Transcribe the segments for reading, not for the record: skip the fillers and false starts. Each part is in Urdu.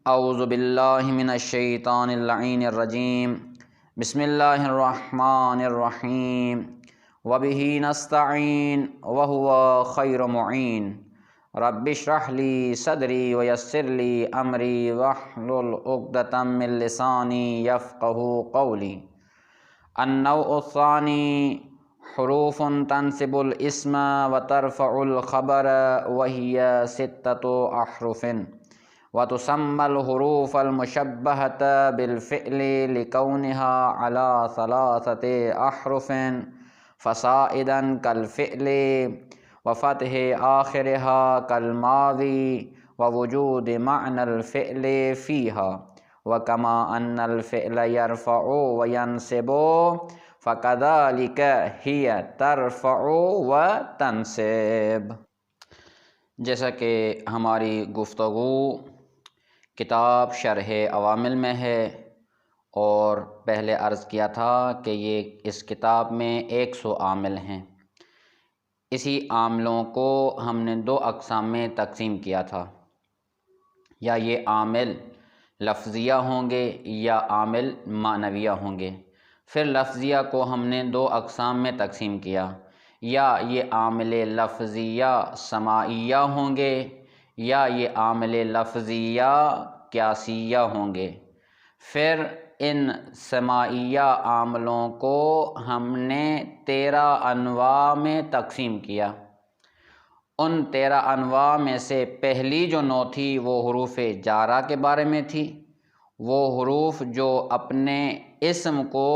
اعوذ باللہ من الشیطان اللعین الرجیم بسم اللہ الرحمن الرحیم وبہ نستعین وہو خیر معین رب اشرح لی صدری ویسر لی امری واحلل عقدۃ من لسانی یفقہوا قولی۔ النوع الثانی حروف تنصب الاسم وترفع الخبر وہی ستۃ احرف وتسمى الحروف المشبهة بالفعل لكونها على ثلاثة أحرف فصاعدا كالفعل وفتح آخرها كالماضي ووجود معنى الفعل فيها وكما أن الفعل يرفع وينصب فكذلك هي ترفع وتنصب۔ جیسا کہ ہماری گفتگو کتاب شرح عوامل میں ہے اور پہلے عرض کیا تھا کہ اس کتاب میں 100 عامل ہیں۔ اسی عاملوں کو ہم نے 2 اقسام میں تقسیم کیا تھا، یا یہ عامل لفظیہ ہوں گے یا عامل معنویہ ہوں گے۔ پھر لفظیہ کو ہم نے 2 اقسام میں تقسیم کیا، یا یہ عامل لفظیہ سماعیہ ہوں گے یا یہ عامل لفظیہ قیاسیہ ہوں گے۔ پھر ان سماعیہ عاملوں کو ہم نے 13 انواع میں تقسیم کیا۔ ان 13 انواع میں سے پہلی جو نوع تھی وہ حروف جارہ کے بارے میں تھی، وہ حروف جو اپنے اسم کو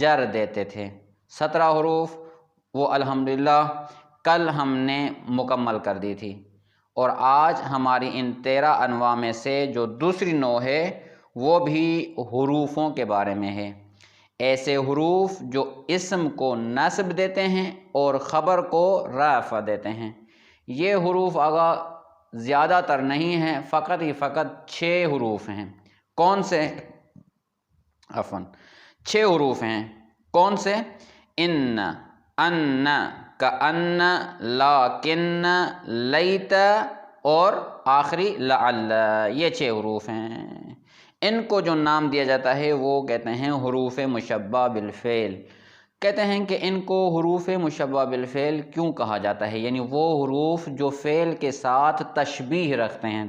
جر دیتے تھے۔ 17 حروف وہ الحمدللہ کل ہم نے مکمل کر دی تھی، اور آج ہماری ان 13 انواع میں سے جو دوسری نوع ہے وہ بھی حروفوں کے بارے میں ہے۔ ایسے حروف جو اسم کو نصب دیتے ہیں اور خبر کو رفع دیتے ہیں۔ یہ حروف اگر زیادہ تر نہیں ہیں، فقط 6 حروف ہیں۔ کون سے؟ 6 حروف ہیں۔ کون سے؟ ان، کأن، لیکن، لیت اور آخری لعل، یہ 6 حروف ہیں۔ ان کو جو نام دیا جاتا ہے وہ کہتے ہیں حروف مشبہ بالفعل۔ کہتے ہیں کہ ان کو حروف مشبہ بالفعل کیوں کہا جاتا ہے، یعنی وہ حروف جو فعل کے ساتھ تشبیہ رکھتے ہیں۔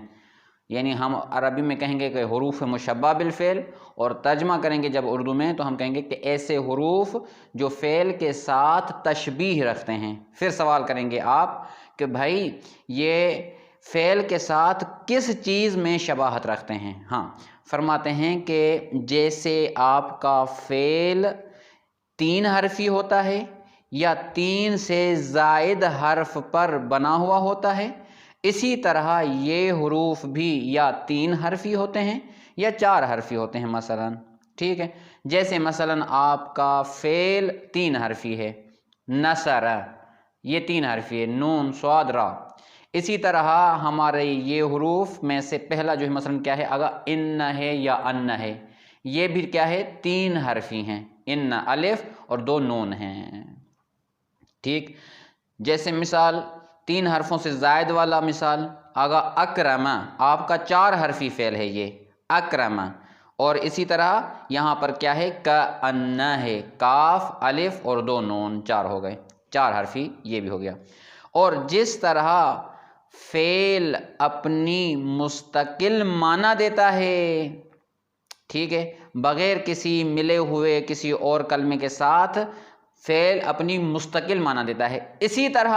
یعنی ہم عربی میں کہیں گے کہ حروف مشبہ بالفعل، اور ترجمہ کریں گے جب اردو میں تو ہم کہیں گے کہ ایسے حروف جو فعل کے ساتھ تشبیہ رکھتے ہیں۔ پھر سوال کریں گے آپ کہ بھائی یہ فعل کے ساتھ کس چیز میں شباہت رکھتے ہیں؟ ہاں، فرماتے ہیں کہ جیسے آپ کا فعل 3 حرفی ہوتا ہے یا 3 سے زائد حرف پر بنا ہوا ہوتا ہے، اسی طرح یہ حروف بھی یا 3 حرفی ہوتے ہیں یا 4 حرفی ہوتے ہیں مثلا۔ ٹھیک ہے، جیسے مثلا آپ کا فعل 3 حرفی ہے، نصر، یہ 3 حرفی ہے، نون صاد را۔ اسی طرح ہمارے یہ حروف میں سے پہلا جو ہے مثلا کیا ہے، اگر ان ہے یا ان ہے، یہ بھی کیا ہے، 3 حرفی ہیں، ان الف اور 2 نون ہیں۔ ٹھیک، جیسے مثال 3 حرفوں سے زائد والا مثال، اگر اکرم، آپ کا 4 حرفی فعل ہے یہ اکرم، اور اسی طرح یہاں پر کیا ہے، کأن ہے، کاف الف اور 2 نون، 4 ہو گئے، 4 حرفی یہ بھی ہو گیا۔ اور جس طرح فعل اپنی مستقل معنی دیتا ہے، ٹھیک ہے، بغیر کسی ملے ہوئے کسی اور کلمے کے ساتھ فعل اپنی مستقل معنی دیتا ہے، اسی طرح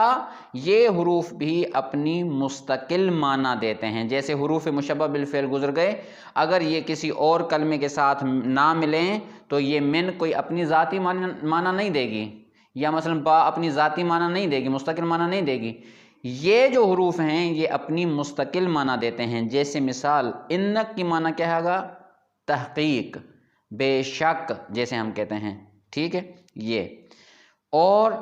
یہ حروف بھی اپنی مستقل معنی دیتے ہیں۔ جیسے حروف مشبہ بالفعل گزر گئے، اگر یہ کسی اور کلمے کے ساتھ نہ ملیں تو یہ من کوئی اپنی ذاتی معنی نہیں دے گی، یا مثلا با اپنی ذاتی معنی نہیں دے گی، مستقل معنی نہیں دے گی۔ یہ جو حروف ہیں یہ اپنی مستقل معنی دیتے ہیں۔ جیسے مثال ان کی معنی کیا ہوگا، تحقیق، بے شک، جیسے ہم کہتے ہیں۔ ٹھیک ہے، یہ اور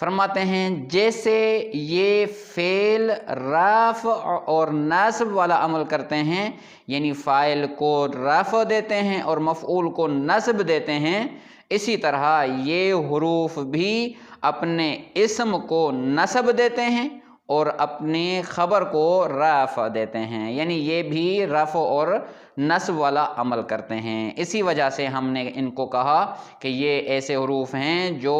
فرماتے ہیں جیسے یہ فعل رفع اور نصب والا عمل کرتے ہیں، یعنی فاعل کو رفع دیتے ہیں اور مفعول کو نصب دیتے ہیں، اسی طرح یہ حروف بھی اپنے اسم کو نصب دیتے ہیں اور اپنی خبر کو رفع دیتے ہیں، یعنی یہ بھی رفع اور نصب والا عمل کرتے ہیں۔ اسی وجہ سے ہم نے ان کو کہا کہ یہ ایسے حروف ہیں جو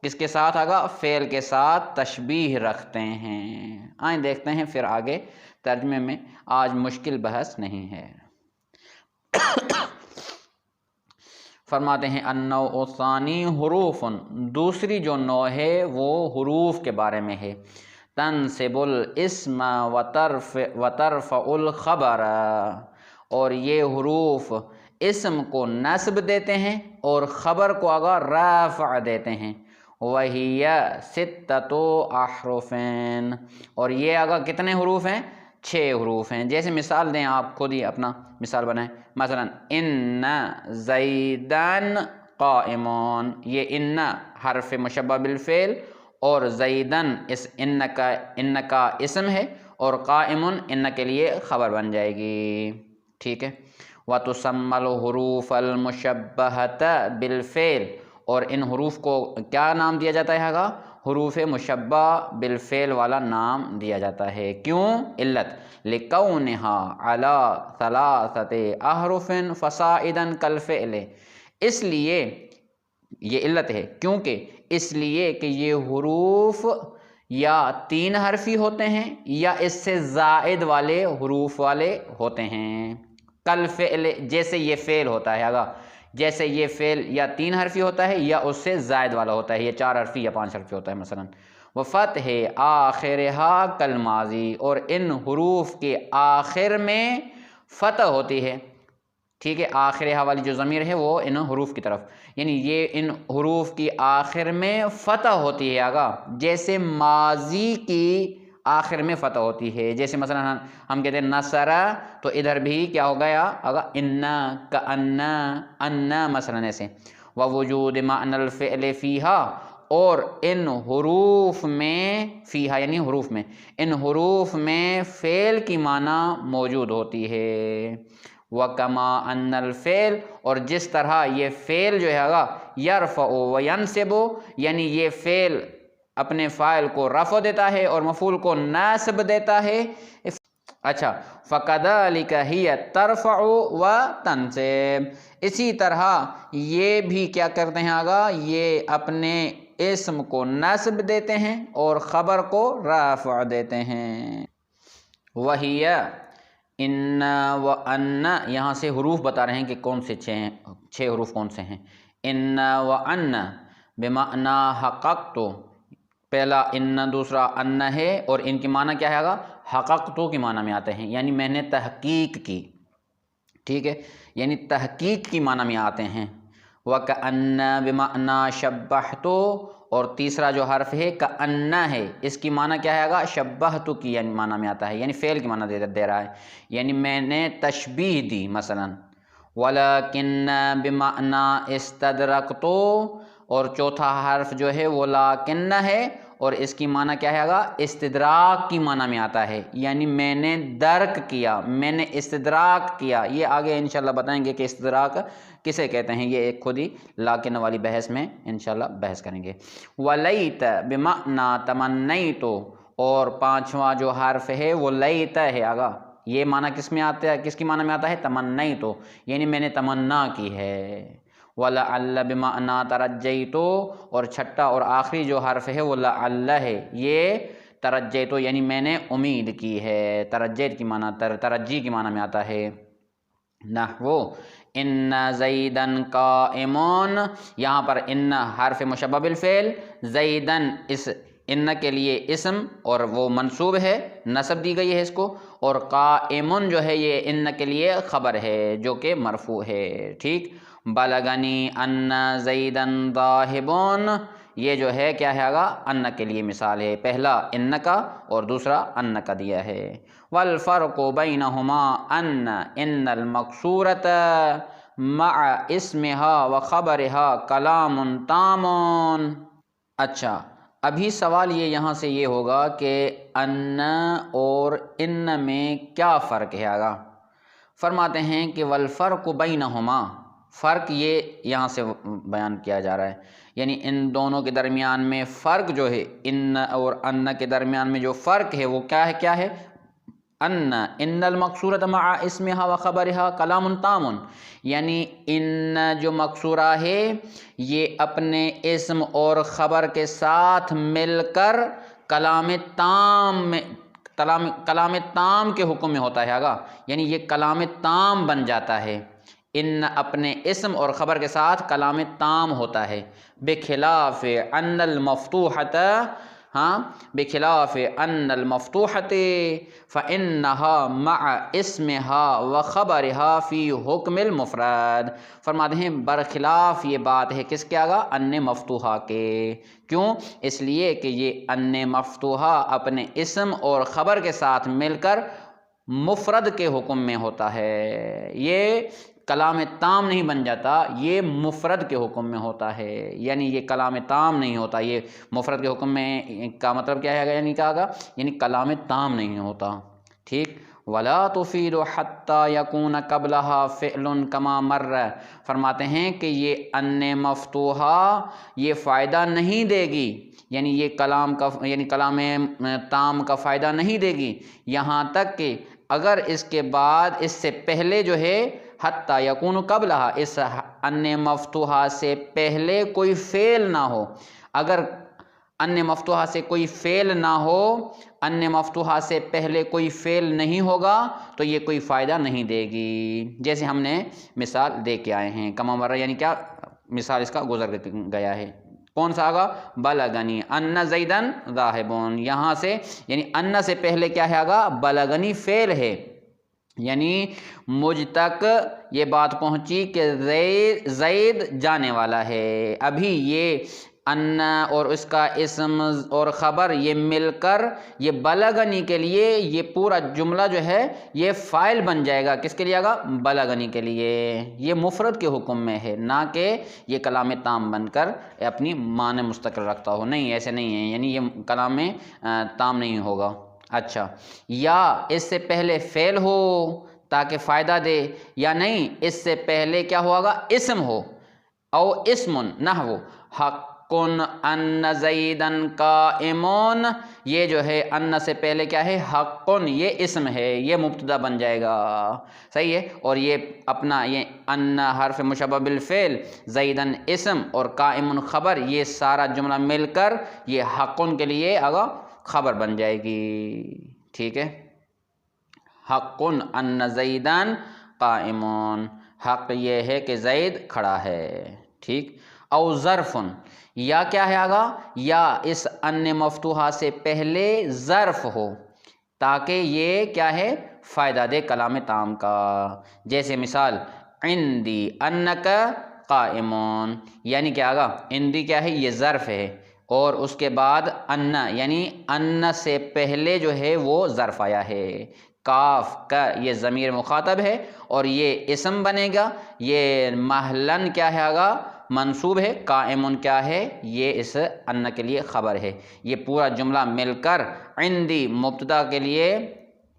کس کے ساتھ آگا؟ فعل کے ساتھ تشبیہ رکھتے ہیں۔ آئیں دیکھتے ہیں پھر آگے ترجمے میں، آج مشکل بحث نہیں ہے۔ فرماتے ہیں النوع الثانی حروف، دوسری جو نوع ہے وہ حروف کے بارے میں ہے۔ تنصب الاسم وترفع الخبر، اور یہ حروف اسم کو نصب دیتے ہیں اور خبر کو آگا رفع دیتے ہیں۔ وہی ستۃ احرف، اور یہ آگا کتنے حروف ہیں؟ 6 حروف ہیں۔ جیسے مثال دیں، آپ خود ہی اپنا مثال بنائیں، مثلا ان زیدن قائمون، یہ ان حرف مشبہ بالفعل اور زیدن اس ان کا اسم ہے اور قائمون ان کے لیے خبر بن جائے گی، ٹھیک ہے۔ وَتُسَمَّى الْحُرُوفَ الْمُشَبَّهَةَ بِالْفِعْلِ، اور ان حروف کو کیا نام دیا جاتا ہے گا؟ حروف مشبہ بالفعل والا نام دیا جاتا ہے۔ کیوں؟ علت لِكَوْنِهَا عَلَى 3 أَحْرُفٍ فَصَاعِدًا كَالْفِعْلِ، اس لیے یہ علت ہے، کیونکہ اس لیے کہ یہ حروف یا 3 حرفی ہوتے ہیں یا اس سے زائد والے حروف والے ہوتے ہیں۔ کالفعل، جیسے یہ فعل ہوتا ہے آگا، جیسے یہ فعل یا 3 حرفی ہوتا ہے یا اس سے زائد والا ہوتا ہے، یہ 4 حرفی یا 5 حرفی ہوتا ہے مثلا۔ وفتح آخرہا کالماضی، اور ان حروف کے آخر میں فتح ہوتی ہے، ٹھیک ہے۔ آخرہا والی جو ضمیر ہے وہ ان حروف کی طرف، یعنی یہ ان حروف کی آخر میں فتح ہوتی ہے آگا، جیسے ماضی کی آخر میں فتح ہوتی ہے۔ جیسے مثلا ہم کہتے ہیں نصرہ، تو ادھر بھی کیا ہو گیا آگا؟ انا کانا انا مثلا ایسے۔ ووجود معنی الفعل فیہا، اور ان حروف میں، فیہا یعنی حروف میں، ان حروف میں فعل کی معنی موجود ہوتی ہے۔ وَكَمَا أَنَّ الْفِعْلَ، اور جس طرح یہ فعل جو ہے آگا يَرْفَعُ وَيَنْصِبُ، یعنی یہ فعل اپنے فاعل کو رفع دیتا ہے اور مفعول کو نصب دیتا ہے۔ اچھا، فَكَذَلِكَ هِيَ تَرْفَعُ وَتَنْصِبُ، اسی طرح یہ بھی کیا کرتے ہیں آگا؟ یہ اپنے اسم کو نصب دیتے ہیں اور خبر کو رفع دیتے ہیں۔ وَهِيَ ان و ان، یہاں سے حروف بتا رہے ہیں کہ کون سے 6 حروف کون سے ہیں۔ ان و ان بمعنی حققت، پہلا ان دوسرا ان ہے، اور ان کی معنی کیا ہے گا؟ حققتو کی معنی میں آتے ہیں، یعنی میں نے تحقیق کی، ٹھیک ہے، یعنی تحقیق کی معنی میں آتے ہیں۔ وَكَأَنَّ بِمَعْنَى شَبَّحْتُ، اور تیسرا جو حرف ہے کأن ہے، اس کی معنی کیا ہے گا؟ شبہتو کی یعنی معنی میں آتا ہے، یعنی فعل کی معنی دے رہا ہے، یعنی میں نے تشبیہ دی مثلا۔ وَلَكِنَّ بِمَعْنَى اسْتَدْرَكْتُ، اور چوتھا حرف جو ہے وہ لاکن ہے، اور اس کی معنی کیا ہے گا؟ استدراک کی معنی میں آتا ہے، یعنی میں نے درک کیا، میں نے استدراک کیا۔ یہ آگے انشاءاللہ بتائیں گے کہ استدراک کسے کہتے ہیں، یہ ایک خود ہی لاکن والی بحث میں انشاءاللہ بحث کریں گے۔ وَلَيْتَ بِمَعْنَى تَمَنَّيْتُ، اور 5واں جو حرف ہے وہ لیت ہے آگا، یہ معنی کس میں آتا ہے؟ کس کی معنی میں آتا ہے؟ تمنیت، یعنی میں نے تمنا کی ہے۔ وَلَعَلَّ بِمَعْنَى تَرَجَّيْتُ، اور چھٹا اور آخری جو حرف ہے وہ لعل ہے، یہ ترجیت یعنی میں نے امید کی ہے، ترجیت کی معنی ترجی کی معنی میں آتا ہے۔ نحو ان زیدن قائمون، یہاں پر ان حرف مشبہ بالفعل، زیدن اس ان کے لیے اسم اور وہ منصوب ہے، نصب دی گئی ہے اس کو، اور قائمون جو ہے یہ ان کے لیے خبر ہے جو کہ مرفوع ہے، ٹھیک۔ بلغنی ان زیدن ذاہبون، یہ جو ہے کیا ہے آگا؟ ان کے لیے مثال ہے، پہلا ان کا اور دوسرا ان کا دیا ہے۔ والفرق بینہما ان المقصورۃ مع اسمہا وخبرہا کلام تام۔ اچھا، ابھی سوال یہاں سے یہ ہوگا کہ ان اور ان میں کیا فرق ہے آگا؟ فرماتے ہیں کہ والفرق بینہما، فرق یہ یہاں سے بیان کیا جا رہا ہے، یعنی ان دونوں کے درمیان میں فرق جو ہے، ان اور ان کے درمیان میں جو فرق ہے وہ کیا ہے؟ ان المقصورۃ مع اسمہا و خبرہا کلام تام، یعنی ان جو مقصورہ ہے یہ اپنے اسم اور خبر کے ساتھ مل کر کلام تام کے حکم میں ہوتا ہے آگا، یعنی یہ کلام تام بن جاتا ہے، ان اپنے اسم اور خبر کے ساتھ کلام تام ہوتا ہے، بخلاف ان المفتوحۃ، بخلاف ان المفتوحۃ فإنها مع اسمها وخبرها فی حکم المفرد، فرماتے ہیں برخلاف یہ بات ہے کس کے آگا؟ ان مفتوحہ کے، کیوں؟ اس لیے کہ یہ ان مفتوحہ اپنے اسم اور خبر کے ساتھ مل کر مفرد کے حکم میں ہوتا ہے، یہ کلام تام نہیں بن جاتا، یہ مفرد کے حکم میں ہوتا ہے، یعنی یہ کلام تام نہیں ہوتا، یہ مفرد کے حکم میں کا مطلب کیا ہے؟ یعنی کیا ہوگا؟ یعنی کلام تام نہیں ہوتا، ٹھیک؟ ولا تفید حتی یکون قبلہا فعل کما مر، فرماتے ہیں کہ یہ ان مفتوحہ یہ فائدہ نہیں دے گی، یعنی یہ کلام تام کا فائدہ نہیں دے گی یہاں تک کہ اگر اس کے بعد اس سے پہلے جو ہے حتی یکون قبلہا، اس ان مفتوحہ سے پہلے کوئی فعل نہ ہو، اگر ان مفتوحہ سے کوئی فعل نہ ہو، ان مفتوحہ سے پہلے کوئی فعل نہیں ہوگا تو یہ کوئی فائدہ نہیں دے گی، جیسے ہم نے مثال دے کے آئے ہیں، کما مرہ یعنی کیا مثال اس کا گزر گیا ہے، کون سا آگا؟ بلغنی ان زیدن ذاہبون، یہاں سے یعنی ان سے پہلے کیا ہے آگا؟ بلغنی فعل ہے، یعنی مجھ تک یہ بات پہنچی کہ زید جانے والا ہے، ابھی یہ ان اور اس کا اسم اور خبر یہ مل کر یہ بلغنی کے لیے یہ پورا جملہ جو ہے یہ فاعل بن جائے گا، کس کے لیے آگا؟ بلغنی کے لیے، یہ مفرد کے حکم میں ہے، نہ کہ یہ کلام تام بن کر اپنی معنی مستقل رکھتا ہو، نہیں ایسے نہیں ہے، یعنی یہ کلام تام نہیں ہوگا۔ اچھا، یا اس سے پہلے فعل ہو تاکہ فائدہ دے، یا نہیں اس سے پہلے کیا ہوگا؟ اسم ہو، او اسم نحو حق ان زیدن قائمون، یہ جو ہے ان سے پہلے کیا ہے؟ حقن، یہ اسم ہے، یہ مبتدا بن جائے گا، صحیح ہے، اور یہ اپنا یہ ان حرف مشبہ بالفعل، زیدن اسم اور قائمن خبر، یہ سارا جملہ مل کر یہ حقن کے لیے آگا خبر بن جائے گی، ٹھیک ہے، حقن ان زیدن قائمون، حق یہ ہے کہ زید کھڑا ہے، ٹھیک، او ظرفن، یا کیا ہے آگا؟ یا اس ان مفتوحہ سے پہلے ظرف ہو تاکہ یہ کیا ہے؟ فائدہ دے کلام تام کا، جیسے مثال عندی انک قائمون، یعنی کیا آگا؟ عندی کیا ہے؟ یہ ظرف ہے، اور اس کے بعد ان، یعنی ان سے پہلے جو ہے وہ ظرف آیا ہے، کاف کا یہ ضمیر مخاطب ہے اور یہ اسم بنے گا، یہ محلن کیا ہے آگا؟ منصوب ہے، قائمن کیا ہے؟ یہ اس ان کے لیے خبر ہے، یہ پورا جملہ مل کر عندی مبتدا کے لیے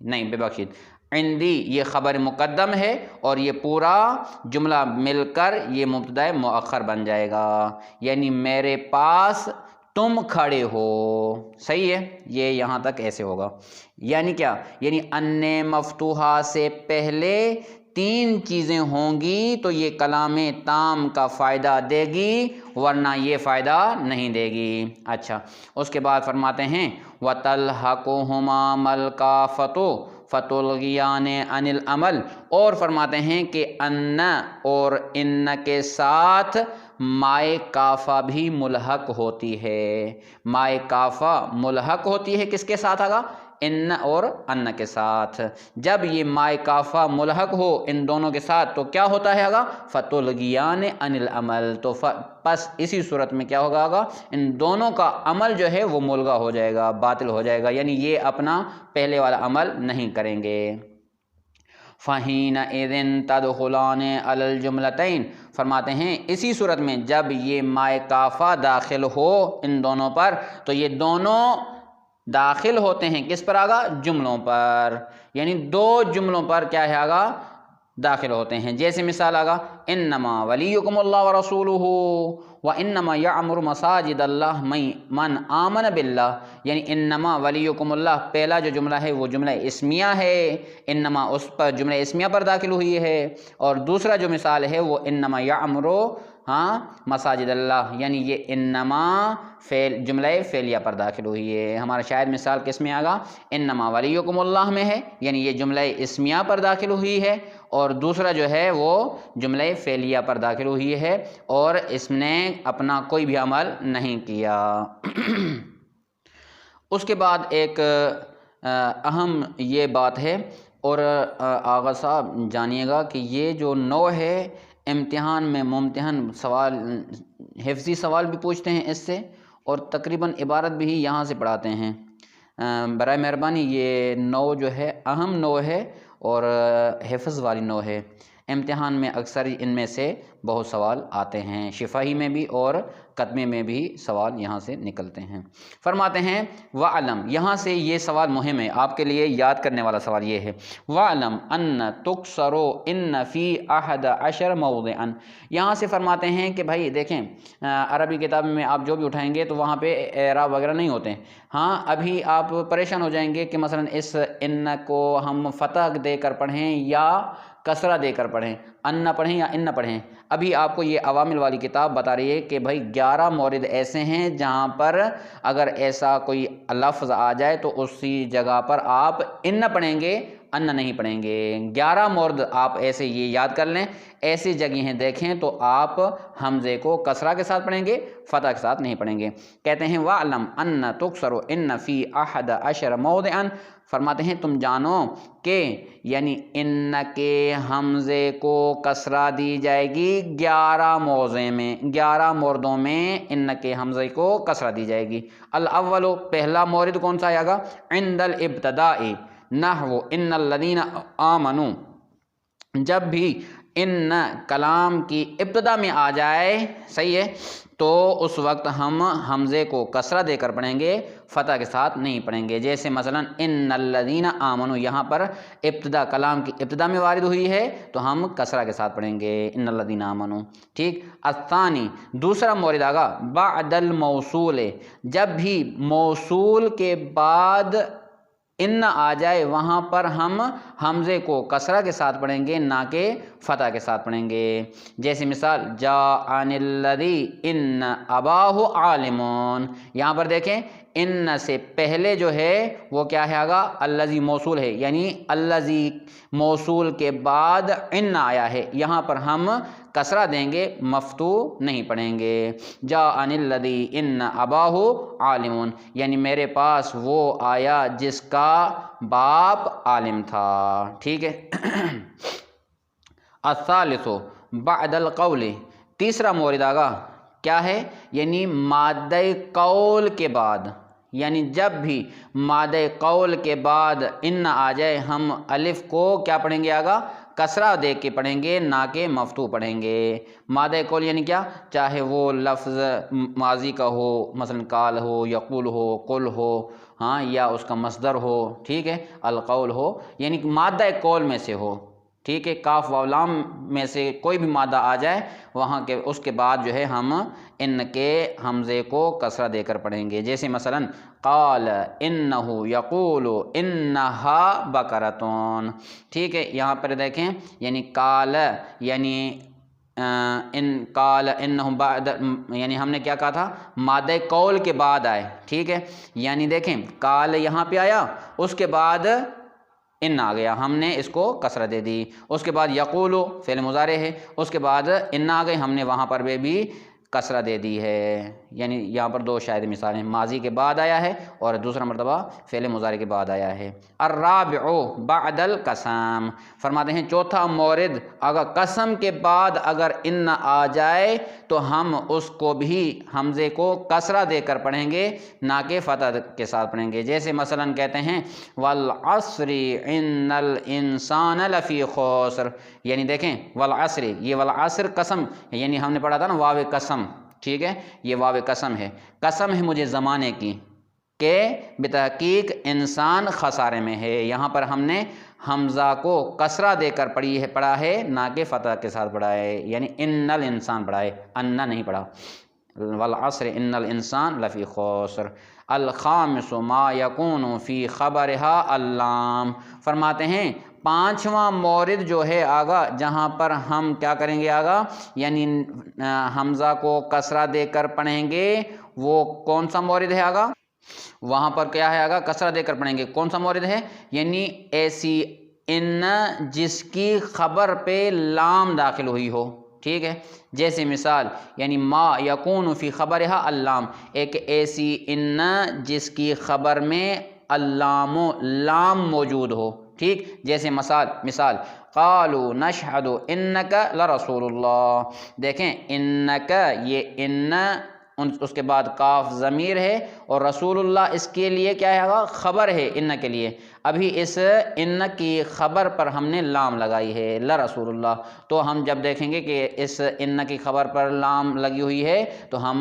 نہیں، بے بخشید، عندی یہ خبر مقدم ہے اور یہ پورا جملہ مل کر یہ مبتدا مؤخر بن جائے گا، یعنی میرے پاس تم کھڑے ہو، صحیح ہے، یہ یہاں تک ایسے ہوگا، یعنی کیا؟ یعنی ان مفتوحہ سے پہلے تین چیزیں ہوں گی تو یہ کلام تام کا فائدہ دے گی، ورنہ یہ فائدہ نہیں دے گی۔ اچھا، اس کے بعد فرماتے ہیں وَتَلْحَقُهُمَا مَلْكَافَةُ فَتُلْغِيَانِ عَنِ الْعَمَلِ، اور فرماتے ہیں کہ ان اور ان کے ساتھ مائے کافہ بھی ملحق ہوتی ہے، مائے کافہ ملحق ہوتی ہے کس کے ساتھ آگا؟ ان اور ان کے ساتھ، جب یہ مائے کافہ ملحق ہو ان دونوں کے ساتھ تو کیا ہوتا ہے آگا؟ فَتُلْغِيَانِ عَنِ الْعَمَلِ، تو پس اسی صورت میں کیا ہوگا آگا؟ ان دونوں کا عمل جو ہے وہ ملغا ہو جائے گا، باطل ہو جائے گا، یعنی یہ اپنا پہلے والا عمل نہیں کریں گے۔ فَحِينَئِذٍ تَدْخُلَانِ عَلَى الْجُمْلَتَيْنِ، فرماتے ہیں اسی صورت میں جب یہ مائے کافہ داخل ہو ان دونوں پر تو یہ دونوں داخل ہوتے ہیں کس پر آگا؟ جملوں پر، یعنی دو جملوں پر کیا ہے آگا؟ داخل ہوتے ہیں. جیسے مثال آگا انما ولیکم اللہ ورسولہ وانما یعمر مساجد اللہ من آمن باللہ، یعنی انما ولیکم اللہ پہلا جو جملہ ہے وہ جملہ اسمیہ ہے، انما اس پر جملہ اسمیہ پر داخل ہوئی ہے، اور دوسرا جو مثال ہے وہ انما یعمر مساجد اللہ، یعنی یہ انما جملہ فعلیہ پر داخل ہوئی ہے. ہمارا شاید مثال کس میں آگا؟ انما ولیکم اللہ میں ہے، یعنی یہ جملہ اسمیہ پر داخل ہوئی ہے، اور دوسرا جو ہے وہ جملہ فعلیہ پر داخل ہوئی ہے اور اس نے اپنا کوئی بھی عمل نہیں کیا. اس کے بعد ایک اہم یہ بات ہے، اور آغا صاحب جانیے گا کہ یہ جو نوع ہے امتحان میں ممتحن سوال، حفظی سوال بھی پوچھتے ہیں اس سے، اور تقریباً عبارت بھی یہاں سے پڑھاتے ہیں. برائے مہربانی یہ نوع جو ہے اہم نوع ہے اور حفظ والی نوع ہے. امتحان میں اکثر ان میں سے بہت سوال آتے ہیں، شفاہی میں بھی اور قدمے میں بھی سوال یہاں سے نکلتے ہیں. فرماتے ہیں وَعْلَمْ، یہاں سے یہ سوال مہم ہے آپ کے لیے، یاد کرنے والا سوال یہ ہے وَعْلَمْ أَنَّ تُكْسَرُ إِنَّ فِي أَحَدَ عَشَرَ مَوْضِعًا. یہاں سے فرماتے ہیں کہ بھائی دیکھیں عربی کتاب میں آپ جو بھی اٹھائیں گے تو وہاں پہ اعراب وغیرہ نہیں ہوتے ہیں. ہاں ابھی آپ پریشان ہو جائیں گے کہ مثلا اس ان کو ہم فتح دے کر پڑھیں یا کسرہ دے کر پڑھیں، ان پڑھیں یا ان پڑھیں. ابھی آپ کو یہ عوامل والی کتاب بتا رہی ہے کہ بھائی 11 مورد ایسے ہیں جہاں پر اگر ایسا کوئی لفظ آ جائے تو اسی جگہ پر آپ ان پڑھیں گے، ان نہیں پڑھیں گے. 11 مورد آپ ایسے یہ یاد کر لیں. ایسی جگہیں دیکھیں تو آپ حمزے کو کسرہ کے ساتھ پڑھیں گے، فتح کے ساتھ نہیں پڑھیں گے. کہتے ہیں وَعْلَمْ أَنَّ تُكْسَرُ إِنَّ فِي أَحَدَ عَشَرَ مَوْضِعًا. فرماتے ہیں تم جانو کہ یعنی ان کے حمزے کو کسرہ دی جائے گی 11 موضع میں، 11 موردوں میں ان کے حمزے کو کسرہ دی جائے گی. الاول، پہلا مورد کون سا آئے گا؟ عند الابتداء نحو ان الذین آمنوا. جب بھی ان کلام کی ابتدا میں آ جائے، صحیح ہے، تو اس وقت ہم حمزے کو کسرہ دے کر پڑھیں گے، فتح کے ساتھ نہیں پڑھیں گے. جیسے مثلا ان الذین آمنوا، یہاں پر ابتدا کلام کی ابتدا میں وارد ہوئی ہے تو ہم کسرہ کے ساتھ پڑھیں گے ان الذین آمنوا. ٹھیک. الثانی، دوسرا مورد آگا بعد الموصول. جب بھی موصول کے بعد ان آ جائے وہاں پر ہم حمزے کو کسرہ کے ساتھ پڑھیں گے، نہ کہ فتح کے ساتھ پڑھیں گے. جیسے مثال جاءنی الذی ان اباہ عالمون. یہاں پر دیکھیں ان سے پہلے جو ہے وہ کیا ہے آگا؟ الذی موصول ہے، یعنی الذی موصول کے بعد ان آیا ہے، یہاں پر ہم کسرہ دیں گے، مفتوح نہیں پڑھیں گے. جاءنی الذی ان اباہ عالمون، یعنی میرے پاس وہ آیا جس کا باپ عالم تھا. ٹھیک ہے. الثالث بعد القول. تیسرا مورد آگا کیا ہے؟ یعنی مادہ قول کے بعد، یعنی جب بھی مادہ قول کے بعد ان آ جائے ہم الف کو کیا پڑھیں گے آگا؟ کسرہ دے کے پڑھیں گے، نہ کہ مفتوح پڑھیں گے. مادہ قول یعنی کیا؟ چاہے وہ لفظ ماضی کا ہو، مثلا قال ہو، یقول ہو، قل ہو، ہاں، یا اس کا مصدر ہو. ٹھیک ہے. القول ہو یعنی مادہ قول میں سے ہو. ٹھیک ہے. کاف واو لام میں سے کوئی بھی مادہ آ جائے وہاں کے اس کے بعد جو ہے ہم ان کے حمزے کو کسرہ دے کر پڑھیں گے. جیسے مثلا قال انہ یقول انہا بقرۃ. ٹھیک ہے. یہاں پر دیکھیں یعنی قال یعنی ان قال انہم بعد، یعنی ہم نے کیا کہا تھا؟ مادہ قول کے بعد آئے. ٹھیک ہے. یعنی دیکھیں قال یہاں پہ آیا، اس کے بعد ان آ گیا، ہم نے اس کو کسرہ دے دی. اس کے بعد یقول فعل مضارع ہے، اس کے بعد ان آ گئے، ہم نے وہاں پر بھی کسرہ دے دی ہے. یعنی یہاں پر دو شاید مثالیں، ماضی کے بعد آیا ہے اور دوسرا مرتبہ فعل مضارع کے بعد آیا ہے. الرابع بعد القسم. فرماتے ہیں چوتھا مورد اگر قسم کے بعد اگر ان آ جائے تو ہم اس کو بھی حمزے کو کسرہ دے کر پڑھیں گے، نہ کہ فتح کے ساتھ پڑھیں گے. جیسے مثلا کہتے ہیں والعصر ان الانسان لفی خسر. یعنی دیکھیں والعصر، یہ والعصر قسم، یعنی ہم نے پڑھا تھا نا واو قسم. ٹھیک ہے. یہ واو قسم ہے، قسم ہے مجھے زمانے کی کہ بتحقیق انسان خسارے میں ہے. یہاں پر ہم نے حمزہ کو کسرہ دے کر پڑھا ہے نہ کہ فتح کے ساتھ پڑھا ہے، یعنی ان الانسان پڑھا ہے، انا نہیں پڑھا۔ والعصر ان الانسان لفی خسر۔ الخامس ما یکون فی خبرها اللام، فرماتے ہیں پانچواں مورد جو ہے آگا جہاں پر ہم کیا کریں گے آگا، یعنی حمزہ کو کسرہ دے کر پڑھیں گے، وہ کون سا مورد ہے آگا؟ وہاں پر کیا ہے آگا؟ کسرہ دے کر پڑھیں گے، کون سا مورد ہے؟ یعنی ایسی ان جس کی خبر پہ لام داخل ہوئی ہو، ٹھیک ہے؟ جیسے مثال یعنی ما یکون فی خبرها اللام، ایک ایسی ان جس کی خبر میں اللام و لام موجود ہو، ٹھیک؟ جیسے مثال قالوا نشہد انک لرسول اللہ، دیکھیں انک یہ ان اس کے بعد کاف ضمیر ہے اور رسول اللہ اس کے لیے کیا ہے آگا؟ خبر ہے ان کے لیے۔ ابھی اس ان کی خبر پر ہم نے لام لگائی ہے لرسول اللہ، تو ہم جب دیکھیں گے کہ اس ان کی خبر پر لام لگی ہوئی ہے تو ہم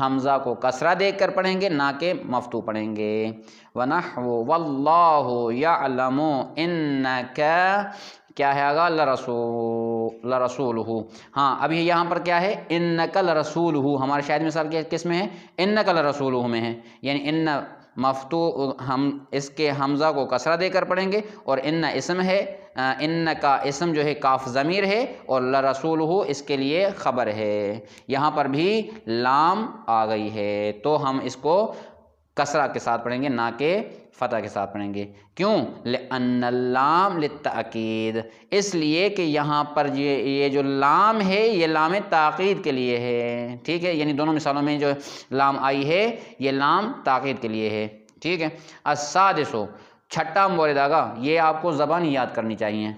حمزہ کو کسرہ دے کر پڑھیں گے نہ کہ مفتوح پڑھیں گے۔ وَنَحْوُ وَاللَّهُ يَعْلَمُ إِنَّكَ کیا ہے آگا؟ لرسولہ۔ ہاں ابھی یہاں پر کیا ہے؟ انک لرسولہ، ہمارے شاید مثال کس میں ہے؟ انک لرسولہ میں ہے، یعنی ان مفتوح ہم اس کے حمزہ کو کسرہ دے کر پڑھیں گے، اور ان اسم ہے، ان کا اسم جو ہے کاف ضمیر ہے اور لرسولہ اس کے لیے خبر ہے، یہاں پر بھی لام آ گئی ہے تو ہم اس کو کسرہ کے ساتھ پڑھیں گے نہ کہ فتح کے ساتھ پڑھیں گے۔ کیوں؟ لأن اللام للتأکید، اس لیے کہ یہاں پر یہ جو لام ہے یہ لام تاکید کے لیے ہے، ٹھیک ہے؟ یعنی دونوں مثالوں میں جو لام آئی ہے یہ لام تاکید کے لیے ہے، ٹھیک ہے؟ السادس، چھٹا مورد آگا، یہ آپ کو زبانی یاد کرنی چاہیے،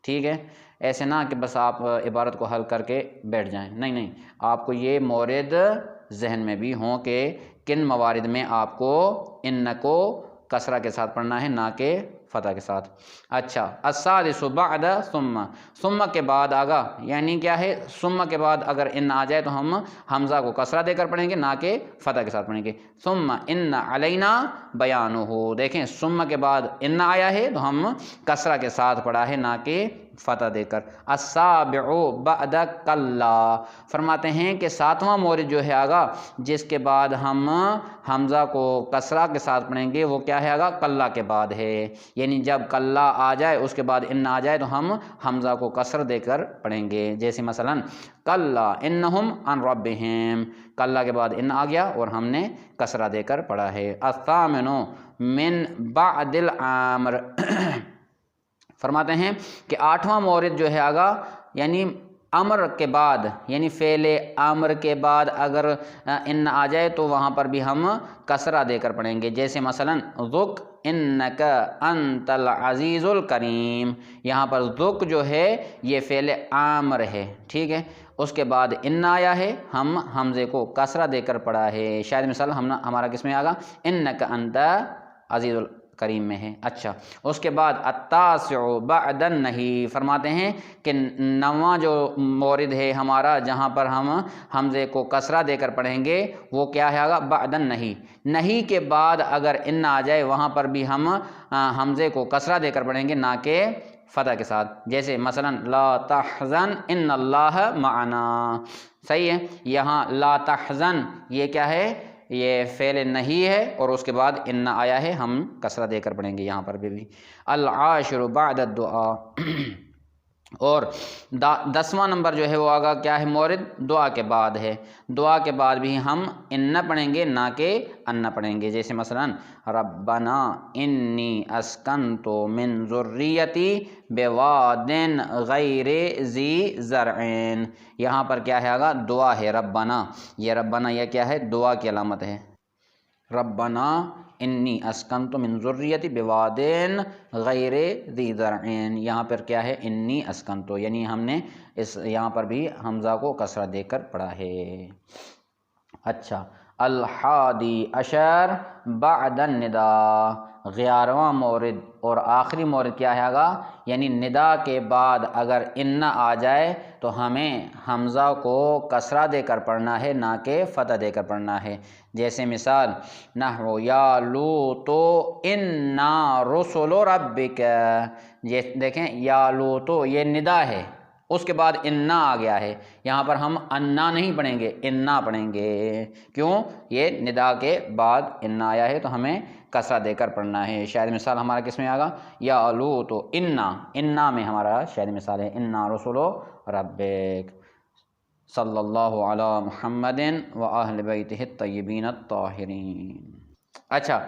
ٹھیک ہے؟ ایسے نہ کہ بس آپ عبارت کو حل کر کے بیٹھ جائیں، نہیں، آپ کو یہ مورد ذہن میں بھی ہوں کہ کن موارد میں آپ کو ان کو کسرہ کے ساتھ پڑھنا ہے نہ کہ فتح کے ساتھ۔ اچھا، السادس بعد ثم کے بعد آگا، یعنی کیا ہے؟ ثم کے بعد اگر ان آ جائے تو ہم حمزہ کو کسرہ دے کر پڑھیں گے نہ کہ فتح کے ساتھ پڑھیں گے۔ ثم ان علینا بیانہ، دیکھیں ثم کے بعد ان آیا ہے تو ہم کسرہ کے ساتھ پڑھا ہے نہ کہ فتح دے کر۔ السابع بعد کلا، فرماتے ہیں کہ ساتواں مورد جو ہے آگا جس کے بعد ہم حمزہ کو کسرہ کے ساتھ پڑھیں گے وہ کیا ہے آگا؟ کلا کے بعد ہے، یعنی جب کلا آ جائے اس کے بعد ان آ جائے تو ہم حمزہ کو کسر دے کر پڑھیں گے، جیسے مثلا کلا انہم عن ربہم، کلا کے بعد ان آ گیا اور ہم نے کسرہ دے کر پڑھا ہے۔ الثامن من بعد العامر، فرماتے ہیں کہ آٹھواں مورد جو ہے آگا یعنی امر کے بعد، یعنی فعل امر کے بعد اگر ان آ جائے تو وہاں پر بھی ہم کسرہ دے کر پڑھیں گے، جیسے مثلا ذُقْ انک انت العزیز الکریم، یہاں پر ذُقْ جو ہے یہ فعل امر ہے، ٹھیک ہے؟ اس کے بعد ان آیا ہے، ہم حمزے کو کسرہ دے کر پڑھا ہے، شاید مثال ہمارا کس میں آگا؟ انک انت عزیز کریم میں ہے۔ اچھا، اس کے بعد التاسع بعد النہی، فرماتے ہیں کہ نواں جو مورد ہے ہمارا جہاں پر ہم حمزے کو کسرہ دے کر پڑھیں گے وہ کیا ہے آگا؟ بعد النہی، نہی کے بعد اگر ان آ جائے وہاں پر بھی ہم حمزے کو کسرہ دے کر پڑھیں گے نہ کہ فتح کے ساتھ، جیسے مثلا لا تحزن ان اللہ معنا، صحیح ہے؟ یہاں لا تحزن یہ کیا ہے؟ یہ فعل نہیں ہے اور اس کے بعد ان آیا ہے، ہم کسرہ دے کر پڑھیں گے یہاں پر بھی۔ العاشر بعد الدعاء، اور 10واں نمبر جو ہے وہ آگا کیا ہے مورد؟ دعا کے بعد ہے، دعا کے بعد بھی ہم ان پڑھیں گے نہ کہ ان پڑھیں گے، جیسے مثلا ربنا انی اسکنت من ذریتی بواد غیر ذی زرع، یہاں پر کیا ہے آگا؟ دعا ہے، ربنا، یہ ربنا یہ کیا ہے؟ دعا کی علامت ہے، ربنا انی اسکنت من ذریتی بواد غیر ذی زرع، یہاں پر کیا ہے؟ انی اسکنت، یعنی ہم نے یہاں پر بھی حمزہ کو کسرہ دے کر پڑھا ہے۔ اچھا، الحادی عشر بعد النداء، 11واں مورد اور آخری مورد کیا ہے آگا؟ یعنی ندا کے بعد اگر ان آ جائے تو ہمیں حمزہ کو کسرہ دے کر پڑھنا ہے نہ کہ فتح دے کر پڑھنا ہے، جیسے مثال نحو یا لوط انا رسل ربک، یہ دیکھیں یا لو تو یہ ندا ہے، اس کے بعد انا آ گیا ہے، یہاں پر ہم انا نہیں پڑھیں گے، انا پڑھیں گے، کیوں؟ یہ ندا کے بعد انا آیا ہے تو ہمیں کسرہ دے کر پڑھنا ہے۔ شاید مثال ہمارا کس میں آگا؟ یا لو تو انا میں ہمارا شاید مثال ہے انا رسول ربک صلی اللہ علی محمد و اہل بیتہ الطیبین الطاہرین۔ اچھا